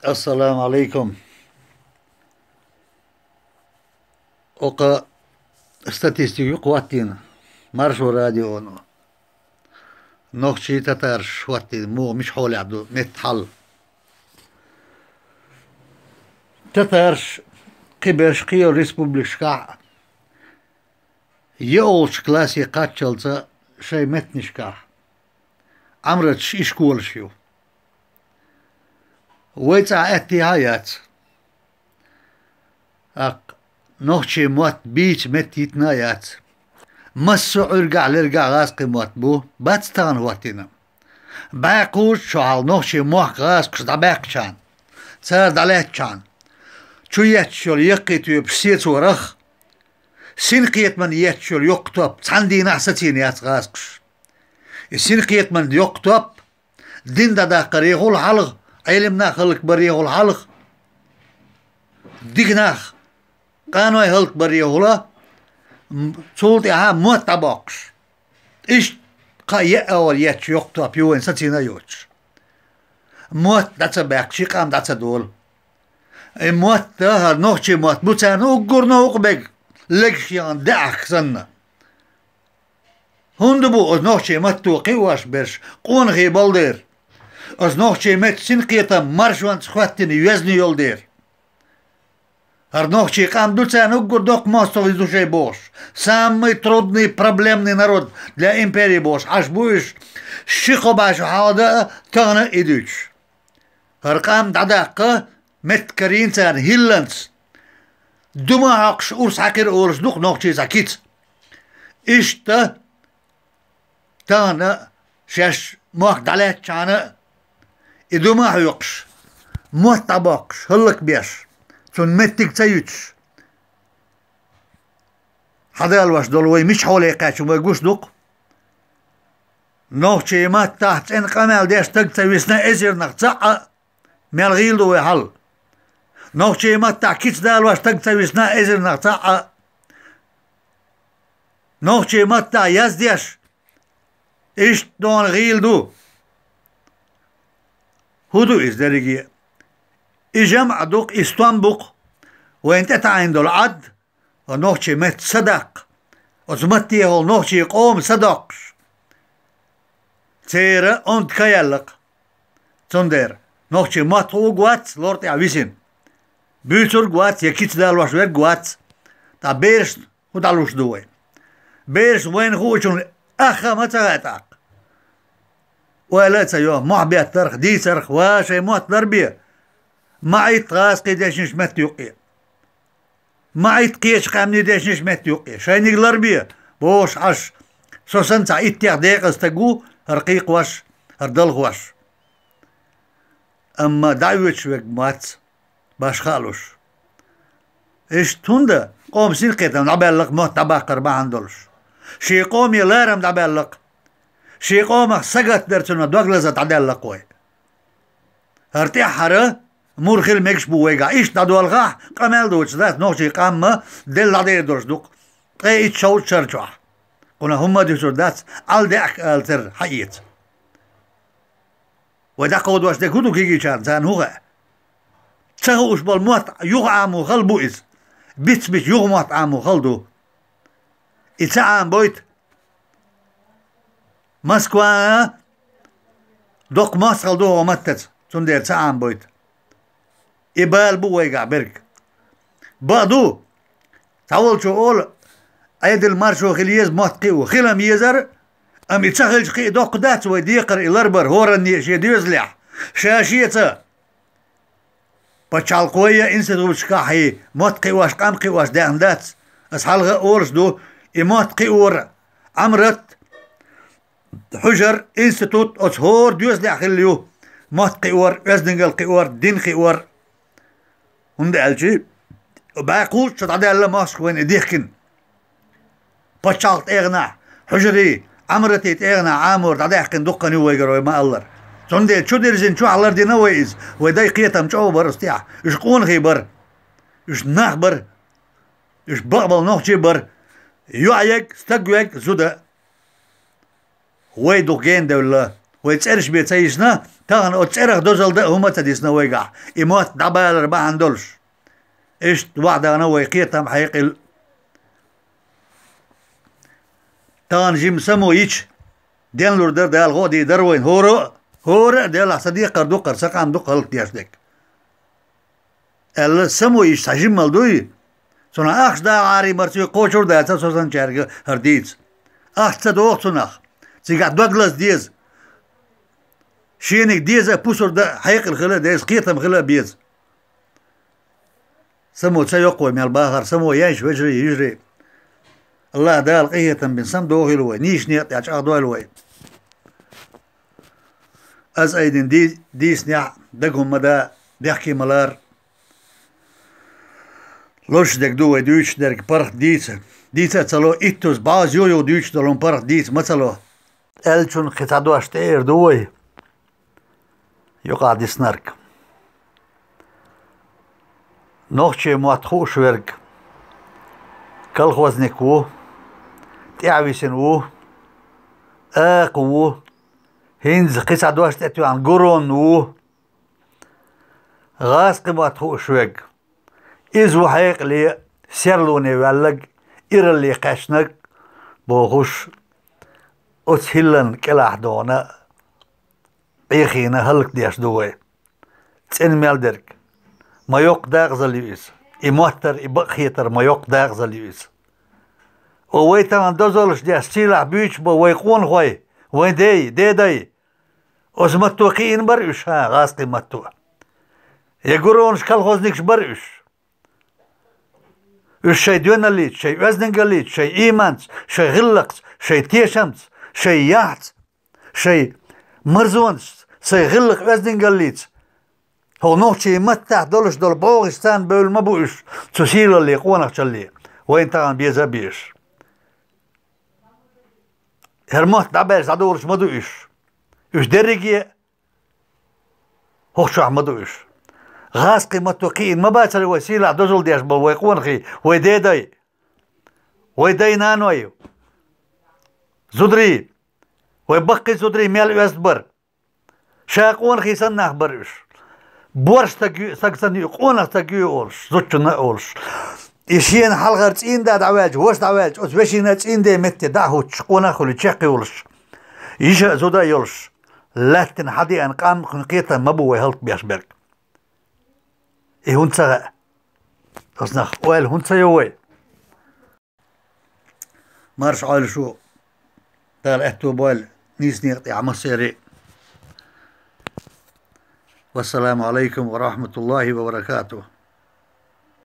السلام عليكم. وقا استاتيستيكي قواتين مارشو راديو نوخشي تتارش واتين مو مش حولي عبدو متحل تتارش قبرش قيو ريسبوبليك شكاع يولش كلاسي قاتشلتا شي متنشكاع عمرتش إشكول شيو ويتع اتهايات اق نوخشي موات بيت متيتنايات مسو ارجع لرجع غاسقي موات بو باتستان واتينا باقوش شو على نوخشي موح غاسقش دا باقشان تسار دالاتشان شو يتشو يقيتو بسيت ورخ سنقيت من يتشو يقطب تاندي نحستين يات غاسقش سنقيت من يقطب دين دا قريغو الحلق علمنا خلق بريغو الحلق ديقناخ قانوي هلق بريغو لا صولتي ها موت تباقش إيش قا أول يتش يقطب يوين ستينا يوتش موت داتsa باقشي قام داتsa دول موت تهر نوخشي موت بوتان وقرنا وقبق لكشيان دعك سنة هندبو از نوخشي متو قواش برش قون غي بلدير از نوخشي مت سنقيتا مرشوان تخواتين يوزني يولدير هر نوخشي قام دوتان وقر دوق ماستو يزوشي бош самый трудный проблемный народ для империи бош аж буиш شيخو باش حاضر تغنى إدوش هر قام دعاقة مت كرينتان هيلانس دوما عقش أورس حكر أورس دوق نوخشي زاكيت إشتا تانا شاش موك دالات شانا إدوما حيقش موت طباقش هلك بيش سون متك تيوتش حدا الواش دولوي مش حولي قاتش وما يقوش دوق نوخشي ما تحت إن قمال ديش تقتويسنا إزر نقطع مال غيل دوي حل نوخشي ما تحكيت دالواش تقتويسنا إزر نقطع نوخشي ما تح يزديش إيش دون غيل دو هدو إزدريجي إجمع دوق إستنبق وإنت تعين دول عد ونوخشي مت صدق وزمتي هول نوخشي قوم صدقش تيرا أنت كيالق تندر نوخشي مات هو قوات لورت عويسين بيتر قوات يكيت دالواش وير قوات تا بيرش ودالوش دوي بيرش وين خوشون أخا ما تغاتاق ولا تيوه محبيت ترخ دي ترخ واشي موت دربيه معي تغاس قيداش نشمت يوقي معي تقيش قامني داش نشمت يوقي شايني الاربيه بوش عش سوسن تاع اتيق دقيقة استقو رقيق واش هردلغ واش اما دعوتش ويك مات باش خالوش ايش توندا قوم سين قيتا نعبالك موت تباقر ما عندولش شي قوم يلارم دعبالك شي قوم سقط درتنا دوغلزت عدالك وي ارتيح حرا مورخل ميكش بويقع ايش دادو الغاح قامل دوش ذات نوشي قام دل عدير دوش دوق قيت شوت شرجوح قلنا هم دوشو ذات عال دعك التر حييت ودا قود واش دكودو كيجي شان زان هوغا تسغوش بالموت يغعامو خلبو إز بيت يغموت عامو خلدو إتسعام بويت مسكوا دوق ماس خلدو ومتت تندير تسعام بويت إبال بويقع برك بعدو تاول شو أول أيد المارشو خليز ماتقيو خلم يزر أم يتسخل قي دوق دات ويديقر الأربر هورن شيديوزلح شاشيتا بتشال قوية إنسدو شكاحي ماتقي واش قامقي واش دان دات أسحالغا أورس دو إماتقي أور عمرت حجر إنستوت أسهور ديوزلح خليو ماتقي أور أزدنقل قيور دين قيور هند ألجي باقول شتعدي الله ماسك وين إديخكن بتشالت إغنى حجري عمرتي إغنى عامور تعديحكن دقني ويقروا ما الله تندي شو درزين شو على دينا ويز ويداي قيتم شو بر استيع إيش قون خيبر إيش نخبر إيش بقبل نوخشي بر يعيق استقويق زودا ويدو جين دولا ويتسألش بيتسايسنا تان أتسرق دوزل ده هم تديسنا ويقع إموت دبال ربع عندولش إيش وعد أنا ويقيتهم حيقل تان جيم سمو يش دين لور در دال غودي دروين هورو ديال صديق قردو قرسق عندو قلق دياش ديك ال سمو يش سجيم مالدوي سونا أخش دا عاري مرسي قوشور دا سوسن شارك هرديز أخش تدوخ سوناخ سيقع دوغلاس ديز شينك ديز بوسور دا حيقل خلا ديز قيتم خلا بيز سمو تسيقوي من الباخر سمو ينش وجري يجري الله دال قيتم بن سم دوغي لوي نيش نيط يعش أغدوي لوي از ايدين دي سنع دقهم مدى دحكي ملار لوش دك دوي دوش درك برخ ديتsa تلو اتوز باز يو دوش دلون برخ ديت مثلو الچون قطعدو اشتير دوي يقعد يسنرك نوخشي مواتخوش ورك كالخوزنك وو تعويسن وو اقو هينز قصة دوش تأتي عن قرون و غاس قبات هو شوك إزو حيق لي سيرلوني والق إرلي قشنك بوغوش أتهلن كلاح دونا عيخينا هلك ديش دوي تسين ميلدرك ما يوق داغز الليويس إموتر إبقيتر ما يوق داغز الليويس وويتا من دوزولش دي سيلع بيش بو ويقون خوي وين دي أزمتو قين بريش ها غاسقي متو يقولونش كالخوزنكش بريش الشي دون الليت شي وزنق الليت شي إيمانس شي غلقس شي تيشمس شي يحت شي مرزونس شي غلق وزنق الليت هو نوشي متع دولش دول بوغستان بول مبوش تسيل اللي قونك تشلي وين تغن بيزا بيش هرموت دعبالش عدورش مدوش إيش درجي هوش أحمدو إيش غاز قيمته قين ما باشر وسيلة دوزل ديش بويقون خي ويداي نانوي زدري ويبقي زدري ميل ويستبر شاقون خي سنخ بريش بورش تاقيو ساقسن يقونخ تاقيو أولش زوجنا أولش إشين حلغر تين دا دعواج وش دعواج أتبشينا تين دا متي دعهو تشقونخ ولي تشاقي أولش يشا زودا يولش لكن حدي أن قام خنقيتا مبو هلك بيشبرك هونسا أصنخ ويل هونسا يوي مارش عال شو دار احتو بوال نيس نيقطي عمصيري والسلام عليكم ورحمة الله وبركاته.